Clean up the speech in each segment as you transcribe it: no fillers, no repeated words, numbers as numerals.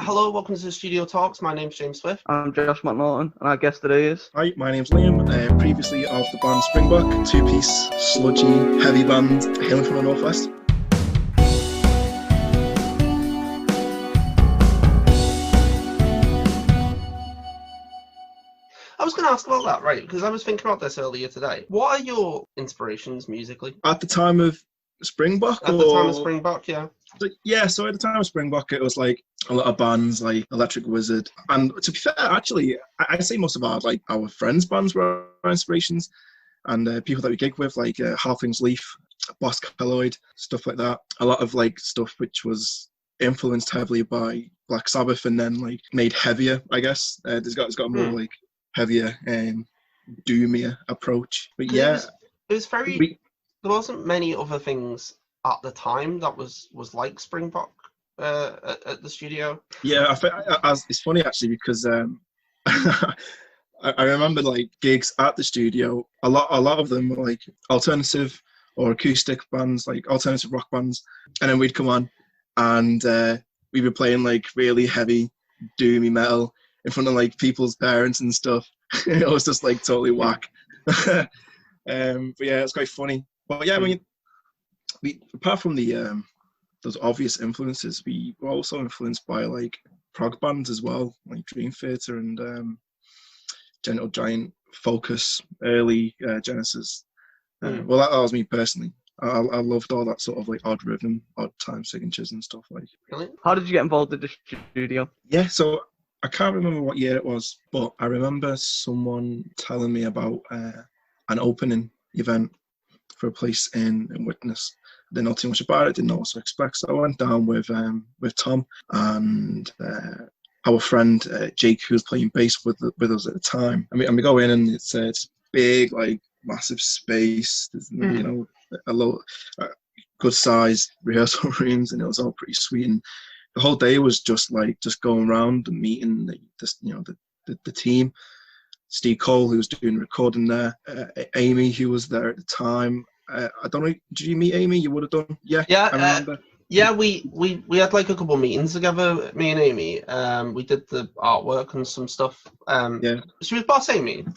Hello, welcome to the Studio Talks. My name's James Swift. I'm Josh McNorton, and our guest today is... Hi, my name's Liam, previously of the band Springbok, two-piece, sludgy, heavy band hailing from the northwest. I was going to ask about that, right, because I was thinking about this earlier today. What are your inspirations musically? At the time of Springbok? At the time of Springbok, yeah. So at the time of Springbok, it was like a lot of bands like Electric Wizard. And to be fair, actually, I'd say most of our friends' bands were our inspirations. And people that we gig with, like Halflings Leaf, Boss Colloid, stuff like that. A lot of like stuff which was influenced heavily by Black Sabbath and then like made heavier, I guess. It's got a more like heavier and doomier approach. But yeah. It was very... There wasn't many other things at the time that was like Springbok at the studio. Yeah, it's funny actually because I remember like gigs at the studio. A lot of them were like alternative or acoustic bands, like alternative rock bands, and then we'd come on and we'd be playing like really heavy, doomy metal in front of like people's parents and stuff. It was just like totally whack. But yeah, it's quite funny. But yeah, I mean, we apart from the those obvious influences, we were also influenced by like prog bands as well, like Dream Theater and Gentle Giant, Focus, early Genesis. Well, that was me personally. I loved all that sort of like odd rhythm, odd time signatures and stuff like. Really? How did you get involved in the studio? Yeah, so I can't remember what year it was, but I remember someone telling me about an opening event for a place in Witness. I didn't know too much about it, didn't know what to expect. So I went down with Tom and our friend Jake, who was playing bass with us at the time. And we go in and it's big, like massive space. There's you know, a lot good sized rehearsal rooms, and it was all pretty sweet. And the whole day was just going around and meeting the team. Steve Cole, who was doing recording there, Amy, who was there at the time. I don't know, did you meet Amy? You would have done? Yeah, I remember. Yeah, we had like a couple of meetings together, me and Amy. We did the artwork and some stuff. Yeah. She was boss Amy.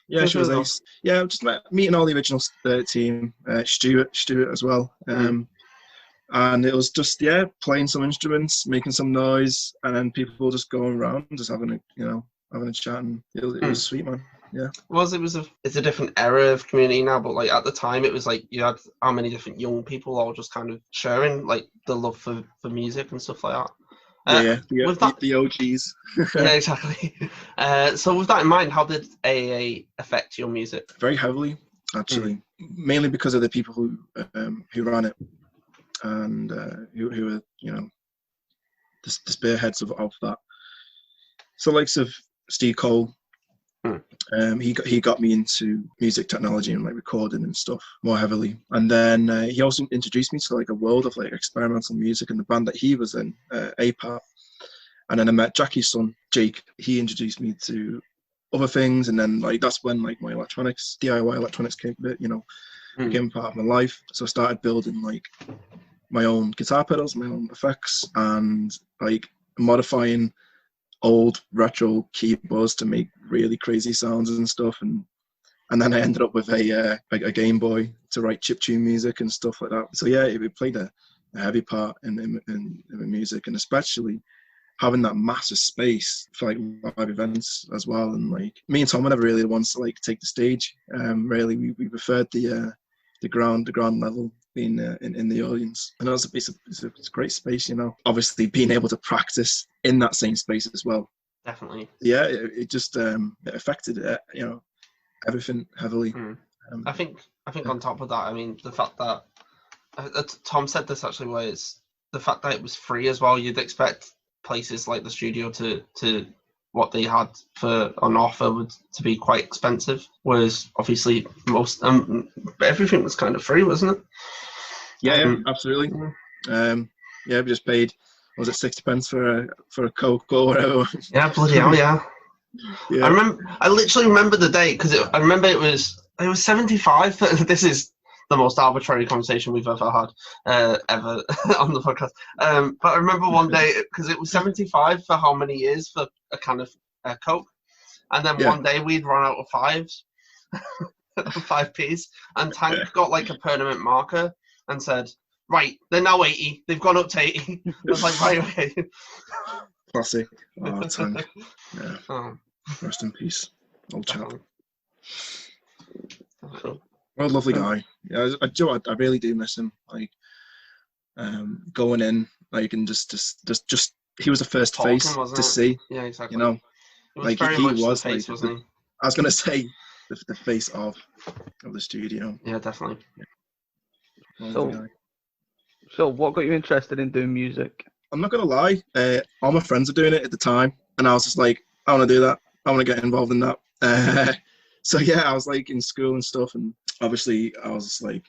Yeah, she was nice. Yeah, just meeting all the original team, Stuart as well. And it was just, playing some instruments, making some noise, and then people just going around, just having a chat, and it was sweet, man. Yeah. It's a different era of community now, but like at the time it was like you had how many different young people all just kind of sharing like the love for music and stuff like that. The OGs. Yeah, exactly. So with that in mind, how did AA affect your music? Very heavily, actually. Mainly because of the people who ran it and who were, the spearheads of that. So likes of Steve Cole, he got me into music technology and like recording and stuff more heavily. And then he also introduced me to like a world of like experimental music, and the band that he was in, APAP. And then I met Jackie's son, Jake. He introduced me to other things, and then like that's when like my DIY electronics became part of my life. So I started building like my own guitar pedals, my own effects, and like modifying old retro keyboards to make really crazy sounds and stuff, and then I ended up with a Game Boy to write chiptune music and stuff like that. So yeah, it played a heavy part in music, and especially having that massive space for like live events as well. And like me and Tom were never really the ones to like take the stage. Really, we preferred the ground level being in the audience, and it's a great space, obviously being able to practice in that same space as well. Definitely. Yeah, it just it affected everything heavily. I think on top of that, I mean, the fact that Tom said this actually was the fact that it was free as well. You'd expect places like the studio to what they had on offer to be quite expensive, whereas obviously most everything was kind of free, wasn't it? Yeah, absolutely. We just paid, was it 60 pence for a Coke or whatever? Yeah, bloody hell, yeah. I literally remember the day, because I remember it was 75. This is the most arbitrary conversation we've ever had, ever on the podcast. But I remember one day, because it was 75 for how many years for a can of Coke, and then one day we'd run out of fives, 5p's, and Tank got like a permanent marker and said, right, they're now 80. They've gone up to 80. I was like, right, okay. Classic. Oh, Tank. Yeah. Rest in peace, old chap. Definitely. What a lovely guy. Yeah, I really do miss him. Like, going in, like, and just he was the first Talking, face wasn't to it? see. Yeah, exactly. You know, It was like very he much was the face, like, wasn't he? I was gonna say the face of the studio. Yeah, definitely. So what got you interested in doing music? I'm not gonna lie, all my friends were doing it at the time, and I was just like, I want to do that. I want to get involved in that. So yeah, I was like in school and stuff, and obviously I was just like,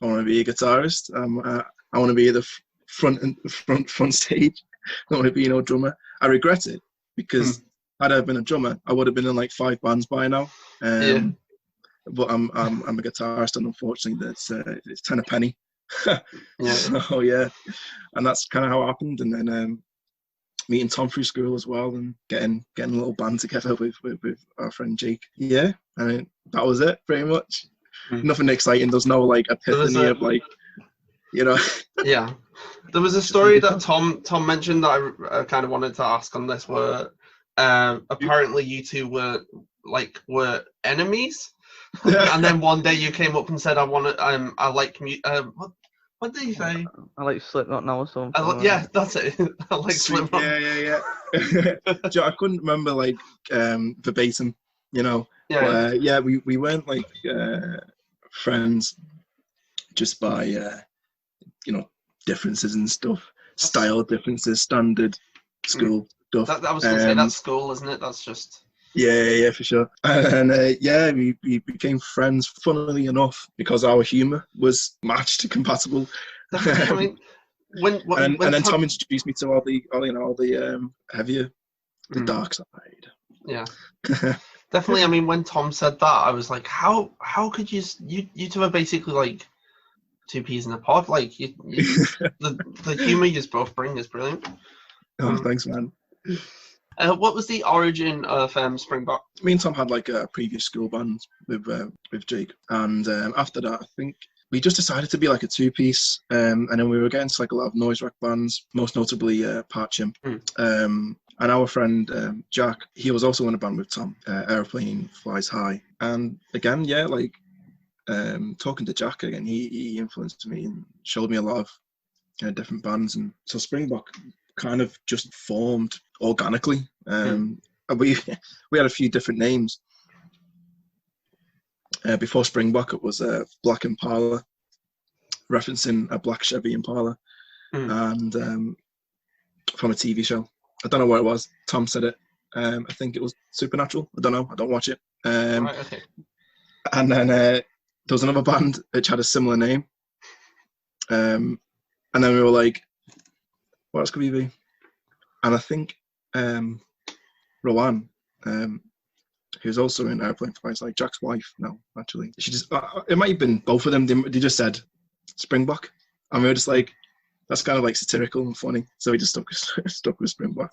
I want to be a guitarist. I want to be at the front stage. I don't want to be no drummer. I regret it because had I been a drummer, I would have been in like 5 bands by now. But I'm a guitarist, and unfortunately, it's 10 a penny. So yeah, and that's kind of how it happened. And then meeting Tom through school as well, and getting a little band together with our friend Jake. Yeah, I mean that was it pretty much. Nothing exciting. There's no like epiphany of like, you know. Yeah. There was a story that Tom mentioned that I kind of wanted to ask on this, where apparently you two were enemies, and then one day you came up and said, I like what did you say? I like Slipknot now or something. Yeah, that's it. I like Slipknot. Yeah. I couldn't remember like verbatim, you know. Yeah. But, yeah, we weren't like friends just by you know, differences and stuff, style differences, standard school stuff. I was gonna say that's school, isn't it? That's just. Yeah, for sure. And yeah, we became friends, funnily enough, because our humour was matched, compatible. I mean, when then Tom introduced me to all the heavier, the dark side. Yeah, definitely. I mean, when Tom said that, I was like, how could you two are basically like 2 peas in a pod. Like the humour you both bring is brilliant. Oh, thanks, man. What was the origin of Springbok? Me and Tom had like a previous school band with Jake, and after that, I think we just decided to be like a 2-piece, and then we were getting to like a lot of noise rock bands, most notably Parchim. And our friend Jack, he was also in a band with Tom, Aeroplane Flies High. And again, yeah, like talking to Jack again, he influenced me and showed me a lot of different bands, and so Springbok kind of just formed organically. We had a few different names. Before Springbok, it was Black Impala, referencing a black Chevy Impala, and from a TV show. I don't know what it was. Tom said it. I think it was Supernatural. I don't know. I don't watch it. Right, okay. And then there was another band which had a similar name. And then we were like, what else could we be? And I think Rowan, who's also in Airplane Flies, like Jack's wife. No, actually, she just it might have been both of them. They just said Springbok, and we were just like, that's kind of like satirical and funny. So we just stuck with Springbok.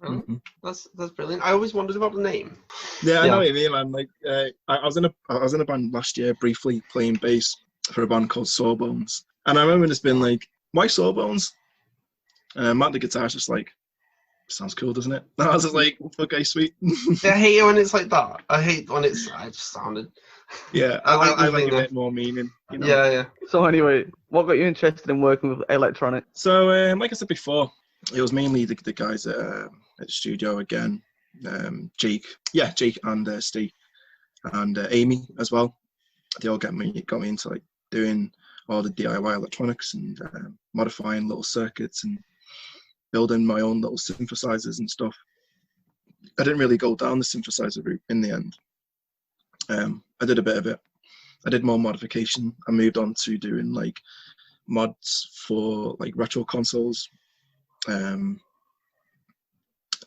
Oh, that's brilliant. I always wondered about the name. Yeah, I know what you mean, man. Like I was in a band last year, briefly playing bass for a band called Sawbones, and I remember just being like, why Sawbones? Matt the guitarist was like, sounds cool, doesn't it? And I was just like, okay, sweet. I hate it when it's like that. I hate when I just sounded. Yeah, I like a bit more meaning. You know? Yeah. So anyway, what got you interested in working with electronic? So, like I said before, it was mainly the guys at the studio again. Jake and Steve and Amy as well. They all got me into like doing all the DIY electronics and modifying little circuits and building my own little synthesizers and stuff. I didn't really go down the synthesizer route in the end. I did a bit of it. I did more modification. I moved on to doing like mods for like retro consoles.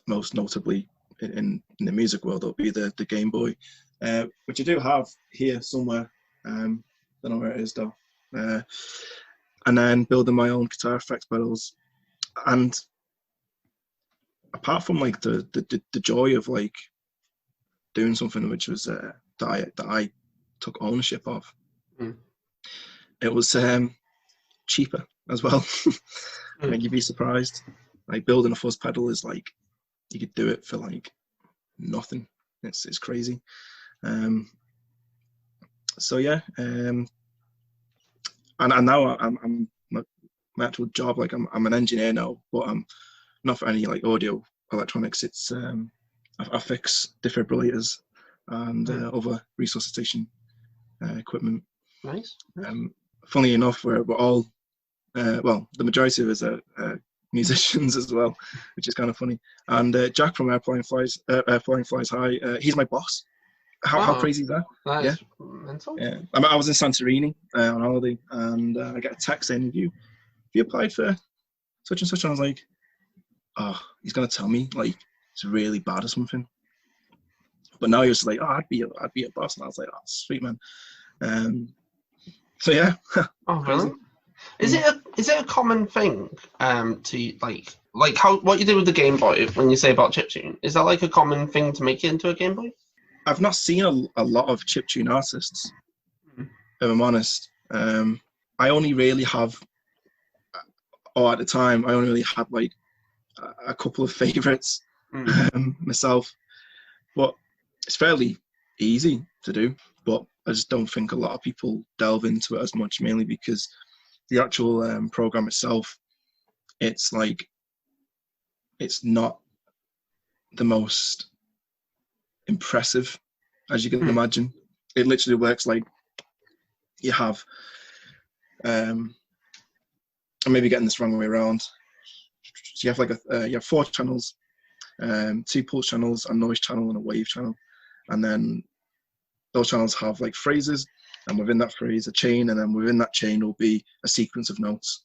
Most notably in the music world, it'll be the Game Boy, which I do have here somewhere. Don't know where it is though. And then building my own guitar effects pedals. And apart from like the joy of like doing something which was that I took ownership of, it was cheaper as well. Like you'd be surprised. Like building a fuzz pedal is like you could do it for like nothing. It's crazy. So yeah, and now I'm my actual job, like I'm an engineer now, but I'm not for any like audio electronics. It's I fix defibrillators and other resuscitation equipment. Nice. Funnily enough, we're all well, the majority of us are musicians as well, which is kind of funny. And Jack from Airflying Flies High, he's my boss. How crazy is that? That is mental. Yeah. I was in Santorini on holiday, and I get a text saying, "Have you applied for such and such?" And I was like, "Oh, he's gonna tell me like it's really bad or something." But now he was like, "Oh, I'd be a boss," and I was like, "Oh, sweet man." So yeah. Oh, really? Is it a common thing to like how what you do with the Game Boy when you say about chiptune? Is that like a common thing to make it into a Game Boy? I've not seen a lot of chiptune artists, if I'm honest. I only really have, or at the time, I only really had like a couple of favourites myself. But it's fairly easy to do, but I just don't think a lot of people delve into it as much, mainly because the actual program itself, it's not the most impressive, as you can imagine. It literally works like you have I'm maybe getting this wrong way around. So you have like you have 4 channels, 2 pulse channels, a noise channel and a wave channel, and then those channels have like phrases, and within that phrase a chain, and then within that chain will be a sequence of notes,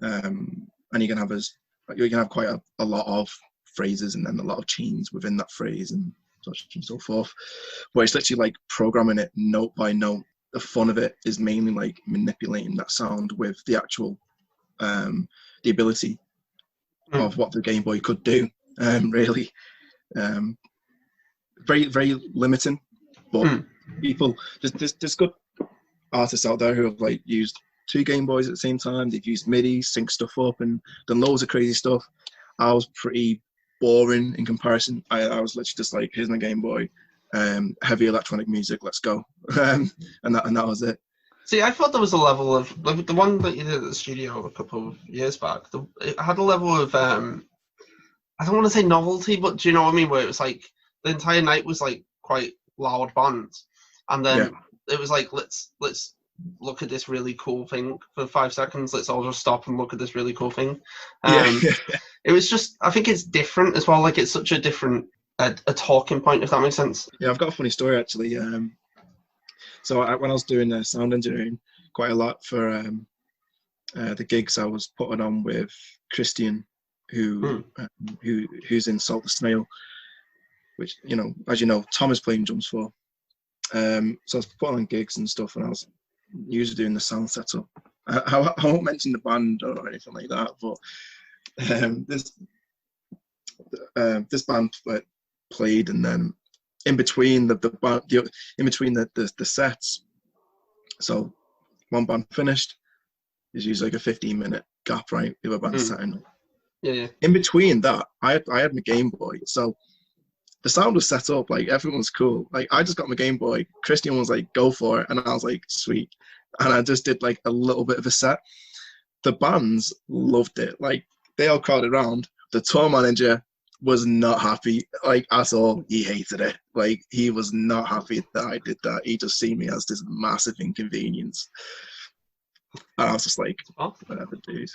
and you can have quite a lot of phrases and then a lot of chains within that phrase and such and so forth, where it's literally like programming it note by note. The fun of it is mainly like manipulating that sound with the actual the ability of what the Game Boy could do. Really very, very limiting, but people, there's good artists out there who have like used 2 Game Boys at the same time. They've used MIDI, synced stuff up, and done loads of crazy stuff. I was pretty boring in comparison. I was literally just like, here's my Game Boy, heavy electronic music, let's go. And that was it. See, I thought there was a level of like the one that you did at the studio a couple of years back. It had a level of I don't want to say novelty, but do you know what I mean? Where it was like the entire night was like quite loud bands, and then it was like let's look at this really cool thing for 5 seconds. Let's all just stop and look at this really cool thing. It was just, I think it's different as well. Like it's such a different a talking point, if that makes sense. Yeah, I've got a funny story actually. So when I was doing sound engineering quite a lot for the gigs I was putting on with Christian, who's in Salt the Snail, which, you know, as you know, Tom is playing drums for. So I was putting on gigs and stuff, and I was usually doing the sound setup. I won't mention the band or anything like that, but this band played, and then in between the sets, so one band finished, there's usually like a 15-minute gap, right? The other band setting. Yeah. In between that, I had my Game Boy, so the sound was set up, like everyone was cool. Like I just got my Game Boy, Christian was like, go for it, and I was like, sweet. And I just did like a little bit of a set. The bands loved it. Like they all crowded around. The tour manager was not happy, like at all. He hated it. Like he was not happy that I did that. He just see me as this massive inconvenience. And I was just like, whatever, dude.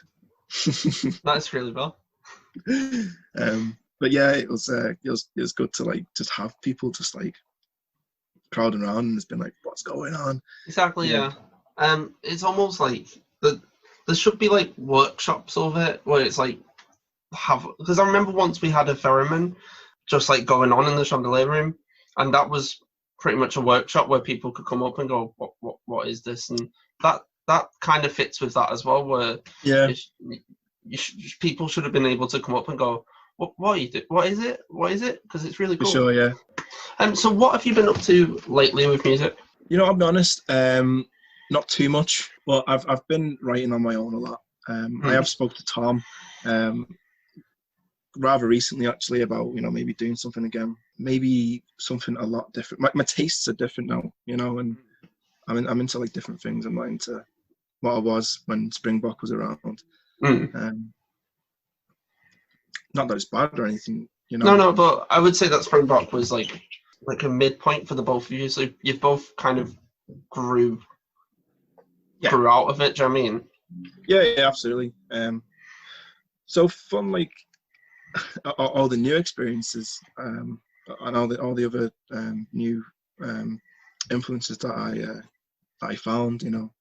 That's really well. But yeah, it was good to like just have people just like crowding around, and it's been like, what's going on? Exactly, yeah. It's almost like there should be like workshops of it where it's like because I remember once we had a theremin just like going on in the chandelier room, and that was pretty much a workshop where people could come up and go, what is this? And that kind of fits with that as well, where Yeah. people should have been able to come up and go, what are you doing? What is it? Because it's really For cool. sure, yeah. So what have you been up to lately with music? You know, I'll be honest, not too much, but I've been writing on my own a lot. I have spoke to Tom rather recently, actually, about, you know, maybe doing something again, maybe something a lot different. My tastes are different now, you know, and I'm into like different things. I'm not into what I was when Springbok was around. Not that it's bad or anything, you know. No, but I would say that Springbok was like a midpoint for the both of you. So you've both kind of grew out of it. Do you know what I mean? Yeah, absolutely. So from like all the new experiences and all the other new influences that I found, you know,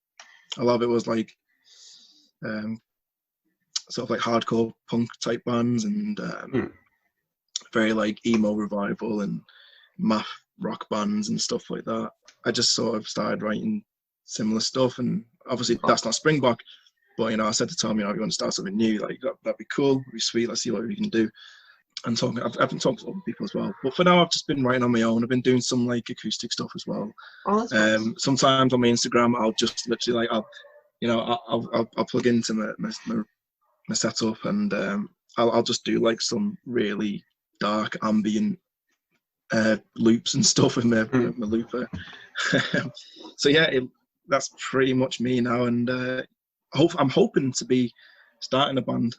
a lot of it was like sort of like hardcore punk type bands and very like emo revival and math rock bands and stuff like that. I just sort of started writing similar stuff, and obviously that's not Springbok, but, you know, I said to Tom, you know, if you want to start something new, like that'd be cool, it'd be sweet, let's see what we can do. And talking, I've been talking to other people as well, but for now I've just been writing on my own. I've been doing some like acoustic stuff as well. Oh, that's nice. Sometimes on my Instagram I'll just literally like I'll plug into my setup, and I'll just do like some really dark ambient loops and stuff with my looper. So yeah, that's pretty much me now, and I'm hoping to be starting a band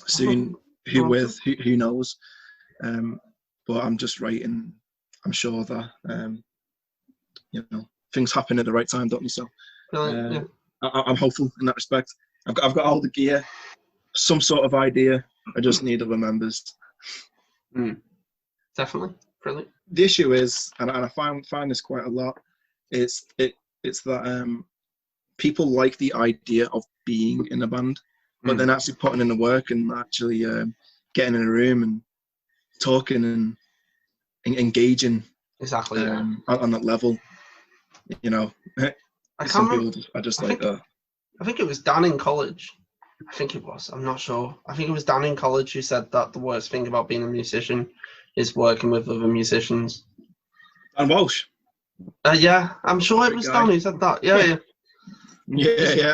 soon. Who knows? But I'm just writing. I'm sure that you know, things happen at the right time, don't they? So I'm hopeful in that respect. I've got all the gear, some sort of idea. I just need other members. Definitely, brilliant. The issue is, and I find this quite a lot. It's that people like the idea of being in a band, but then actually putting in the work and actually getting in a room and talking and engaging exactly on that level, you know. Some people are just like that. I think it was Dan in college. I think it was. I'm not sure. I think it was Dan in college who said that the worst thing about being a musician is working with other musicians. Dan Walsh. Yeah, I'm sure it was Dan who said that. Yeah.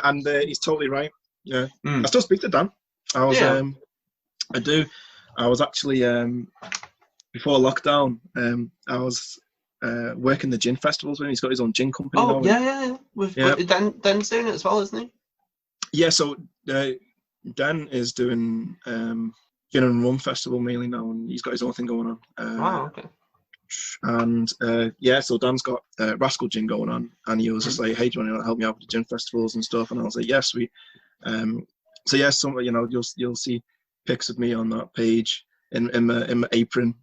And he's totally right. Yeah, I still speak to Dan. I do. I was actually before lockdown. I was working the gin festivals when he's got his own gin company. Oh now. With Dan's doing it as well, isn't he? Yeah. So Dan is doing gin and rum festival mainly now, and he's got his own thing going on. Wow. Okay. And so Dan's got Rascal Gin going on, and he was just like, "Hey, do you want to help me out with the gin festivals and stuff?" And I was like, "Yes, sweet." So yeah, some, you know, you'll see pics of me on that page in my apron,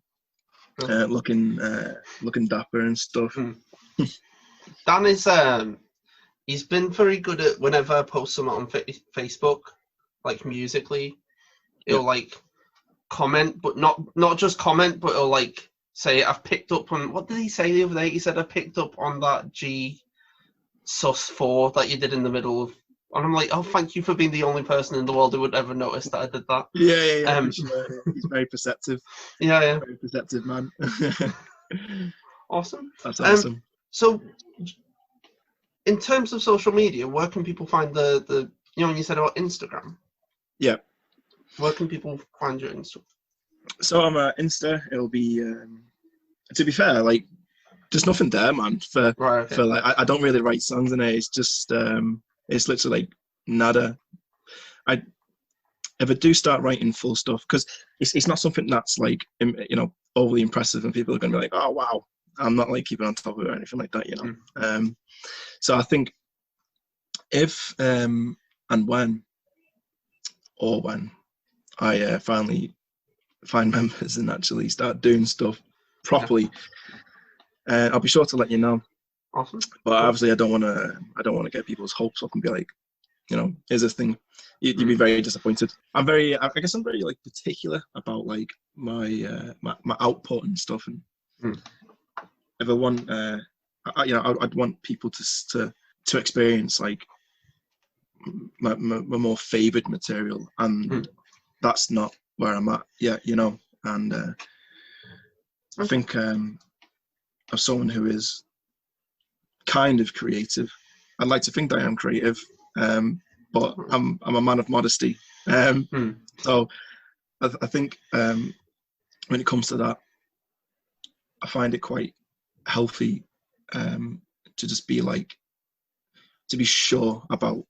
looking dapper and stuff. Dan is he's been very good at, whenever I post something on Facebook, like musically, he'll like comment, but not just comment, but he'll like say, "I've picked up on," what did he say the other day? He said, "I picked up on that G sus4 that you did in the middle of," and I'm like, "Oh, thank you for being the only person in the world who would ever notice that I did that." Yeah. He's very perceptive. Yeah. Very perceptive man. Awesome. That's awesome. So, in terms of social media, where can people find the you know, when you said about Instagram? Yeah. Where can people find your Instagram? So on Insta, it'll be, to be fair, like, there's nothing there, man. For like, I don't really write songs in it. It's just, it's literally like nada. If I do start writing full stuff, because it's not something that's like, you know, overly impressive, and people are going to be like, "Oh wow," I'm not like keeping on top of it or anything like that, you know. So I think if and when I finally find members and actually start doing stuff properly, I'll be sure to let you know. Awesome. But obviously I don't want to get people's hopes up and be like, you know, is this thing, you'd be very disappointed. I guess I'm very like particular about like my my output and stuff, and if I want, I'd want people to experience like my more favoured material, and that's not where I'm at yet, you know. And I think as someone who is kind of creative, I'd like to think that I am creative, but I'm a man of modesty. So I think when it comes to that, I find it quite healthy to just be like, to be sure about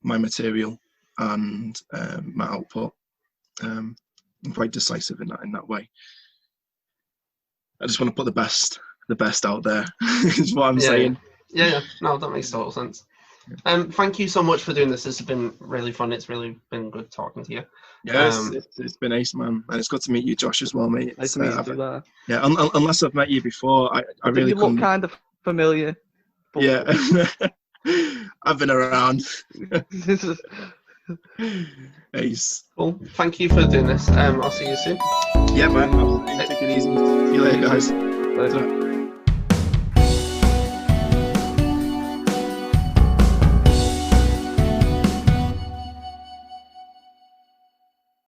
my material and my output. I'm quite decisive in that way. I just want to put the best out there. Is what I'm saying. Yeah. No, that makes total sense. Thank you so much for doing this. This has been really fun. It's really been good talking to you. Yes, it's been ace, man, and it's good to meet you, Josh, as well, mate. Nice to meet you too, there. Yeah, unless I've met you before, I really you couldn't. look kind of familiar. But... Yeah, I've been around. Ace. Cool. Thank you for doing this. I'll see you soon. Yeah, man. Take it easy. See you later, guys. Bye.